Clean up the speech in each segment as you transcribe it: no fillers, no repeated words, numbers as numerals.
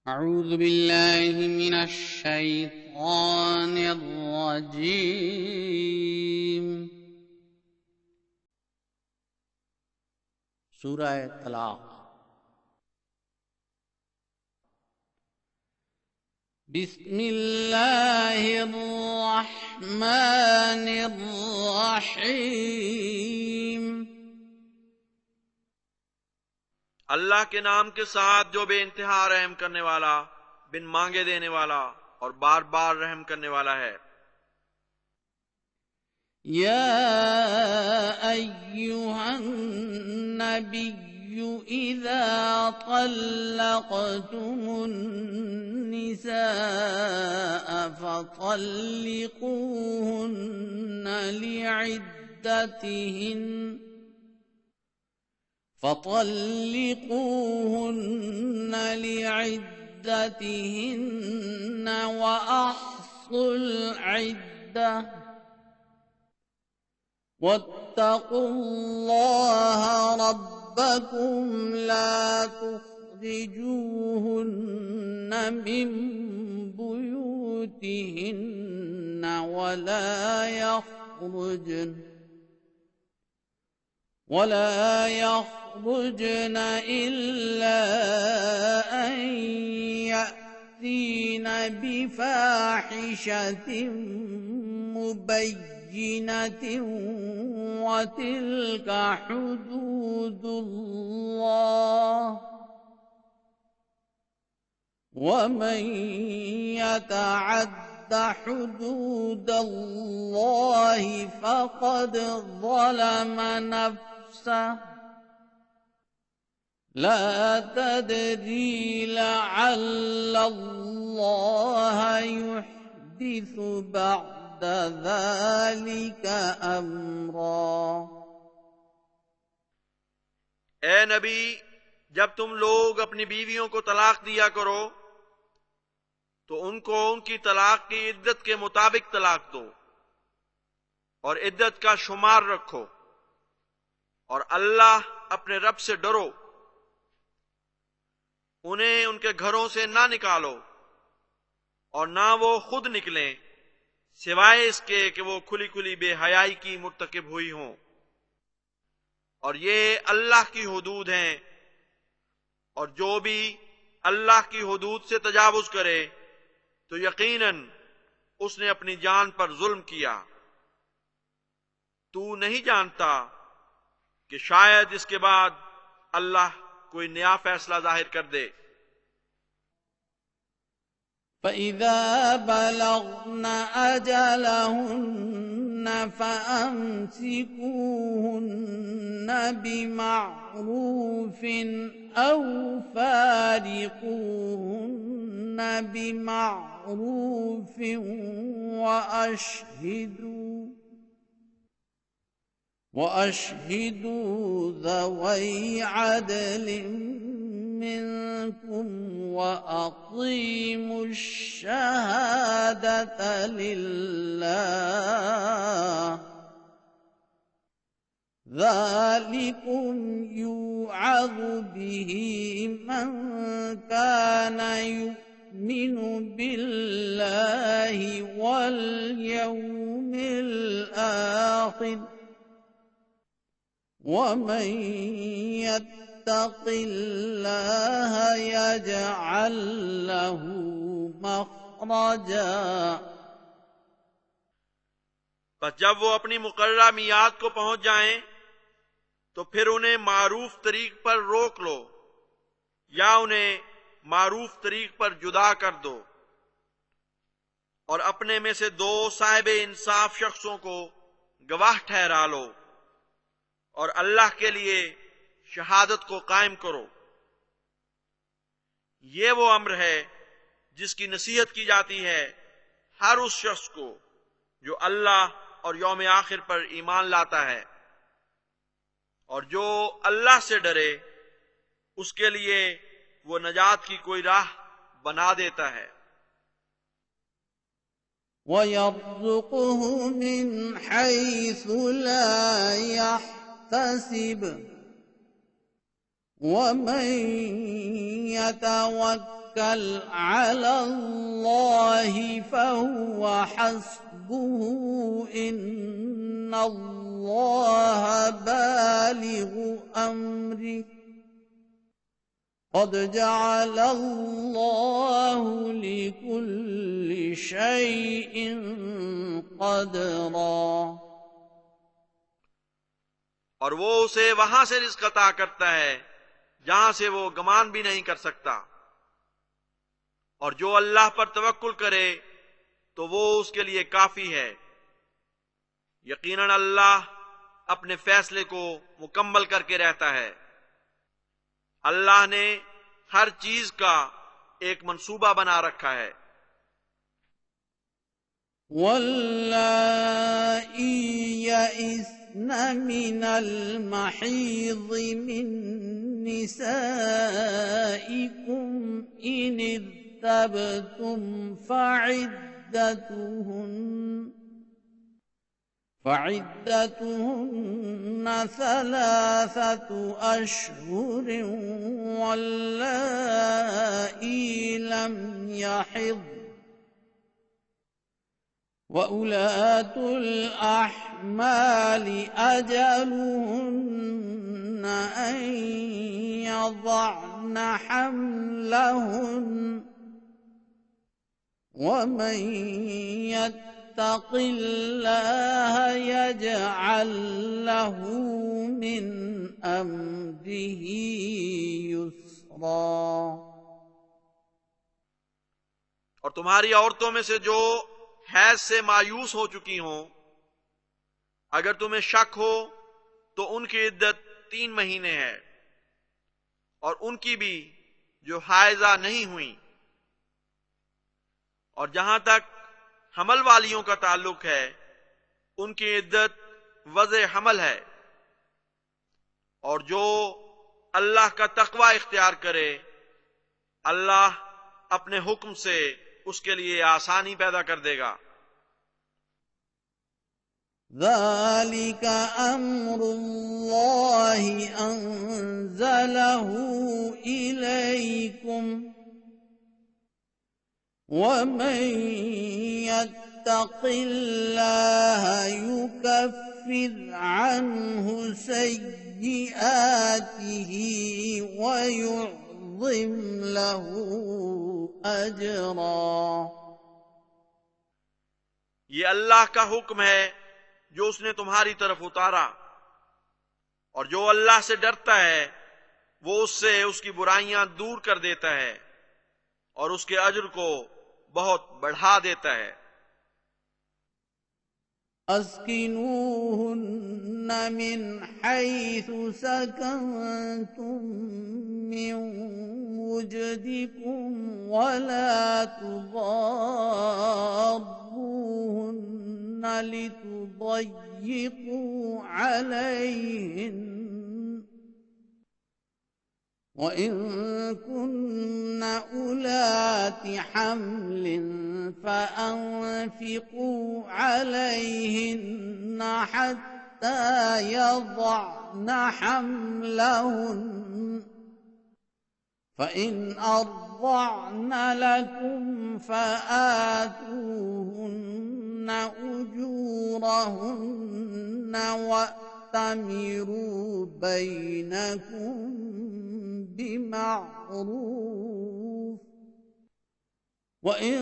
أعوذ بالله من الشيطان الرجيम। सूरह तलाक। बिस्मिल्लाहिर्रहमानिर्रहीम। अल्लाह के नाम के साथ जो बेइंतहा रहम करने वाला, बिन मांगे देने वाला और बार बार रहम करने वाला है। या अय्युहन नबिय्यु इज़ा तल्लक़तुमुन निसाअ फतल्लिक़ूहुन्ना लि'iddatihinna وأحصوا العدة واتقوا الله ربكم لا تخرجوهن من بيوتهن ولا يخرجن إلا أن يأتين بفاحشة مبينة وتلك حدود الله ومن يتعد حدود الله فقد ظلم نفسه لا تدري لعل الله يحدث بعد ذلك أمرا। ए नबी, जब तुम लोग अपनी बीवियों को तलाक दिया करो तो उनको उनकी तलाक की इद्दत के मुताबिक तलाक दो और इद्दत का शुमार रखो और अल्लाह अपने रब से डरो। उन्हें उनके घरों से ना निकालो और ना वो खुद निकलें, सिवाय इसके कि वो खुली खुली बेहयाई की मुर्तकिब हुई हों। और ये अल्लाह की हुदूद हैं, और जो भी अल्लाह की हुदूद से तजावुज करे तो यकीनन उसने अपनी जान पर जुल्म किया। तू नहीं जानता कि शायद इसके बाद अल्लाह कोई नया फैसला जाहिर कर दे। فإذا بلغن أجلهن فأمسكوهن بمعروف أو فارقوهن بمعروف وأشهدوا ذوي عدل منكم وأقيموا الشهادة لله ذلكم يوعظ به من كان يؤمن بالله واليوم الآخر ومن يتق الله يجعل له मखरजा। बस जब वो अपनी मुकर्ररा मियाद को पहुंच जाएं तो फिर उन्हें मारूफ तरीक पर रोक लो या उन्हें मारूफ तरीक पर जुदा कर दो और अपने में से दो साहिबे इंसाफ शख्सों को गवाह ठहरा लो और अल्लाह के लिए शहादत को कायम करो। ये वो अम्र है जिसकी नसीहत की जाती है हर उस शख्स को जो अल्लाह और यौम आखिर पर ईमान लाता है, और जो अल्लाह से डरे उसके लिए वो नजात की कोई राह बना देता है। وَيَرْزُقْهُ مِنْ حَيْثُ لَا يَحْتَسِبُ وَمَنْ يَتَوَكَّلْ يتوكل على الله فهو حسبه إن الله بالغ أمره قد جعل الله لكل شيء قدرا। और वो उसे वहां से रिज़्क़ अता करता है जहां से वो गमान भी नहीं कर सकता, और जो अल्लाह पर तवक्कुल करे तो वो उसके लिए काफी है। यकीनन अल्लाह अपने फैसले को मुकम्मल करके रहता है। अल्लाह ने हर चीज का एक मंसूबा बना रखा है। वल्लाई यइस्न मिनल महीज़ मिन निसाइकुम इन इर्तबतुम فعدتهن 3 أشهر واللائي لم يحضن وأولاة الأحمال أجلهن أن يضعن حملهن ومن يتق الله يجعل له من أمره يسرا। और तुम्हारी औरतों में से जो हैज से मायूस हो चुकी हों, अगर तुम्हें शक हो तो उनकी इद्दत 3 महीने है, और उनकी भी जो हायजा नहीं हुई। और जहां तक हमल वालियों का ताल्लुक है, उनकी इद्दत वज़े हमल है, और जो अल्लाह का तक़वा इख्तियार करे, अल्लाह अपने हुक्म से उसके लिए आसानी पैदा कर देगा। ذَلِكَ أَمْرُ اللَّهِ أَنزَلَهُ إِلَيْكُمْ وَمَن يَتَّقِ اللَّهَ يُكَفِّرْ عَنْهُ سَيِّئَاتِهِ وَيُعْظِمْ لَهُ أَجْرًا। ये अल्लाह का हुक्म है जो उसने तुम्हारी तरफ उतारा, और जो अल्लाह से डरता है वो उससे उसकी बुराइयां दूर कर देता है और उसके अज्र को बहुत बढ़ा देता है। अस्किनूहुन्न मिन हैसु सकंतुम मिन वुजदिकुम वला तुदार्रूहुन्न लितुضय्यिकू अलैहिन وَإِن كُنَّ أُولَاتِ حَمْلٍ فَأَنفِقُوا عَلَيْهِنَّ حَتَّى يَضَعْنَ حَمْلَهُنَّ فَإِنْ أَرْضَعْنَ لَكُمْ فَآتُوهُنَّ أُجُورَهُنَّ وَأْتَمِرُوا بَيْنَكُمْ بِمَعْرُوفٍ وَإِن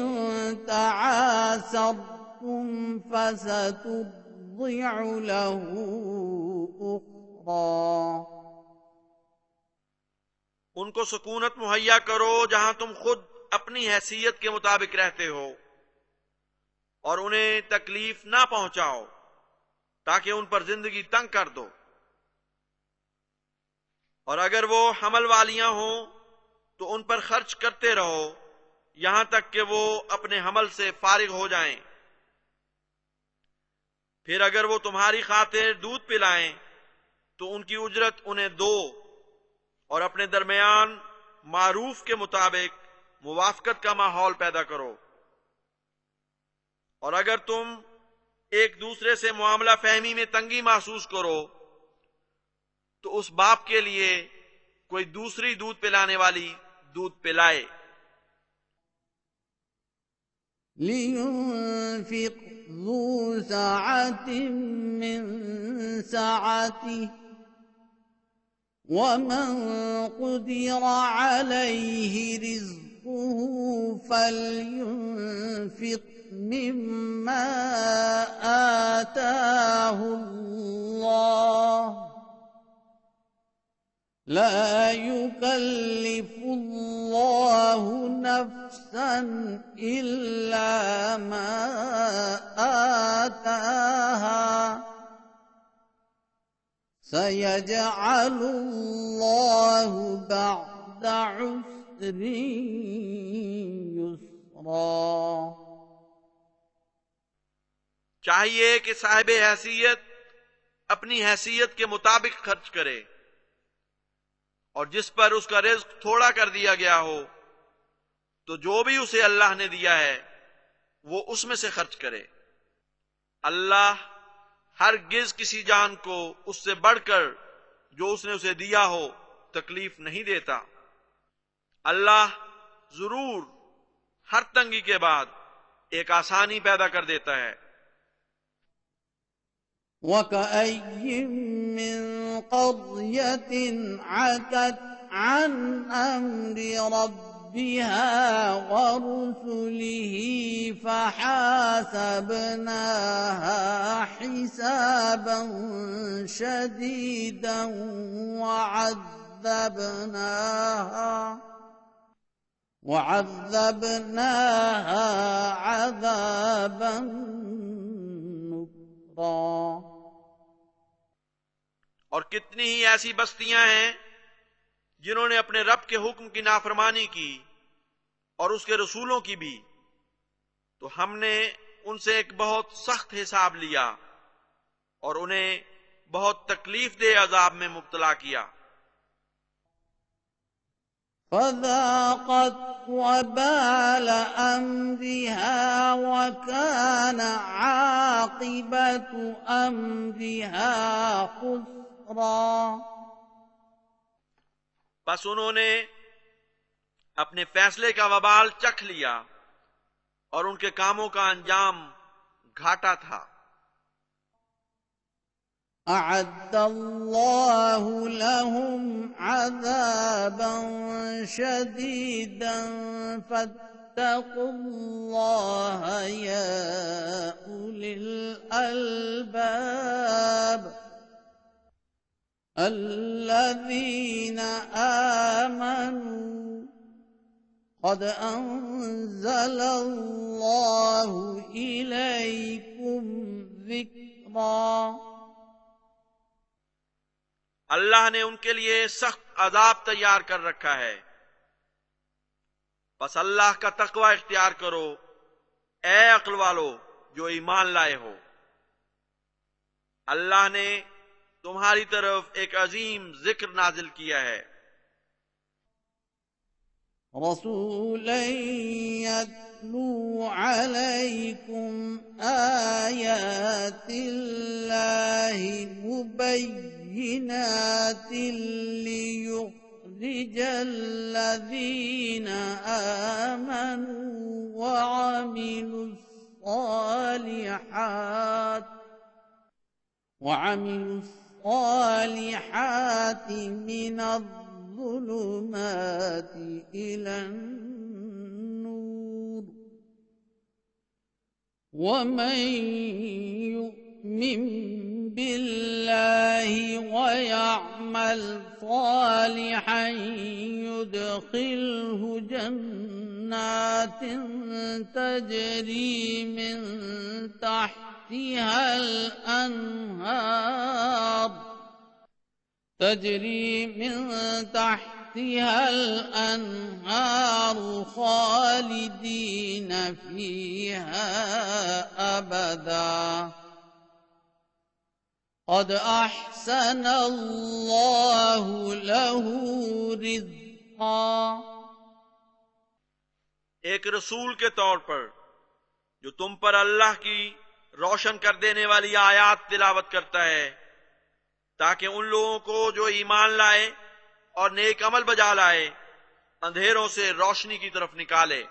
تَعَاسَرْتُمْ فَسَتُرْضِعُ لَهُ أُخْرَى। उनको सुकूनत मुहैया करो जहां तुम खुद अपनी हैसियत के मुताबिक रहते हो, और उन्हें तकलीफ ना पहुंचाओ ताकि उन पर जिंदगी तंग कर दो। और अगर वो हमल वालियां हों तो उन पर खर्च करते रहो यहां तक कि वो अपने हमल से फारिग हो जाएं। फिर अगर वो तुम्हारी खातिर दूध पिलाएं तो उनकी उजरत उन्हें दो, और अपने दरमियान मारूफ के मुताबिक मुवाफकत का माहौल पैदा करो। और अगर तुम एक दूसरे से मुआमला फहमी में तंगी महसूस करो तो उस बाप के लिए कोई दूसरी दूध पिलाने वाली दूध पिलाए, لينفق ذو سعة من سعته ومن قدر عليه رزقه فلينفق مما آتاه الله لا يكلف الله نفسا إلا ما آتاها سيجعل الله بعد عسر يسرا। चाहिए कि साहिब हैसियत अपनी हैसियत के मुताबिक खर्च करे और जिस पर उसका रिज्क थोड़ा कर दिया गया हो तो जो भी उसे अल्लाह ने दिया है वो उसमें से खर्च करे। अल्लाह हरगिज किसी जान को उससे बढ़कर जो उसने उसे दिया हो तकलीफ नहीं देता। अल्लाह जरूर हर तंगी के बाद एक आसानी पैदा कर देता है। وكأي من قرية عتت عن أمر ربها ورسله فحاسبناها حسابا شديدا وعذبناها عذابا نكرا। और कितनी ही ऐसी बस्तियां हैं जिन्होंने अपने रब के हुक्म की नाफरमानी की और उसके रसूलों की भी, तो हमने उनसे एक बहुत सख्त हिसाब लिया और उन्हें बहुत तकलीफ दे अजाब में मुब्तला किया। فذاقت وبال أمرها وكان عاقبة أمرها خسرا। बस उन्होंने अपने फैसले का वबाल चख लिया और उनके कामों का अंजाम घाटा था। أعد الله لهم عذابا شديدا فاتقوا الله يا أولي الألباب الذين آمنوا قد أنزل الله إليكم ذكرا। अल्लाह ने उनके लिए सख्त अजाब तैयार कर रखा है, बस अल्लाह का तकवा इख्तियार करो ए अक्ल वालो जो ईमान लाए हो। अल्लाह ने तुम्हारी तरफ एक अजीम जिक्र नाजिल किया है। रसूलन यत्लू अलैकुम आयातिल्लाहि मुबय्यिनातिन लियुखरिजल लज़ीना आमनू وعملوا الصالحات من الظلمات إلى النور ومن يؤمن بالله ويعمل صالحا يدخله جنات تجري من تحتها الأنهار خالدين فيها أبدا قد أحسن الله له رزقا। एक रसूल के तौर पर जो तुम पर अल्लाह की रोशन कर देने वाली आयात तिलावत करता है ताकि उन लोगों को जो ईमान लाए और नेक अमल बजा लाए अंधेरों से रोशनी की तरफ निकाले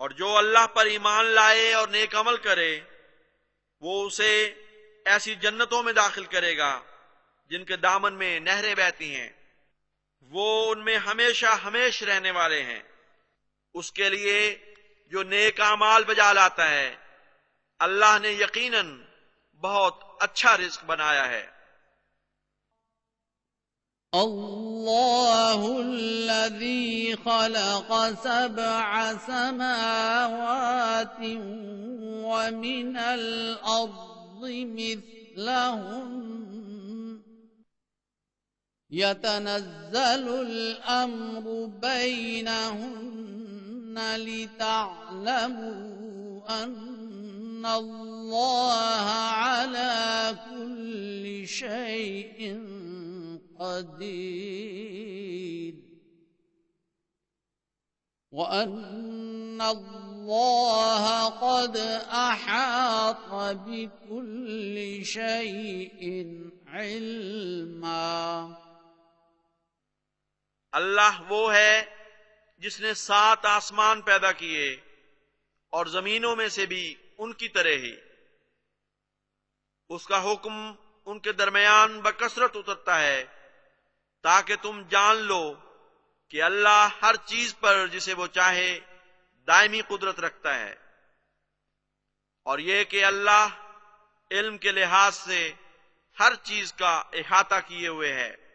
और जो अल्लाह पर ईमान लाए और नेक अमल करे वो उसे ऐसी जन्नतों में दाखिल करेगा जिनके दामन में नहरें बहती हैं, वो उनमें हमेशा हमेश रहने वाले हैं। उसके लिए जो नेक अमाल बजा लाता है अल्लाह ने यकीनन बहुत अच्छा रिस्क बनाया है। अल्लाहुल्लज़ी खलक़ सबअ समावाति व मिनल अर्ज़ि मिस्लहुन यतनज़्ज़लुल अम्रु बैनहुन्न लितअलमू अन्नल्लाह अला कुल्लि शैइन قدير وأن الله قد أحاط بكل شيء علما। अल्लाह वो है जिसने 7 आसमान पैदा किए और जमीनों में से भी उनकी तरह ही। उसका हुक्म उनके दरमियान बकसरत उतरता है ताकि तुम जान लो कि अल्लाह हर चीज पर जिसे वो चाहे दायमी कुदरत रखता है, और यह कि अल्लाह इल्म के लिहाज से हर चीज का इहाता किए हुए है।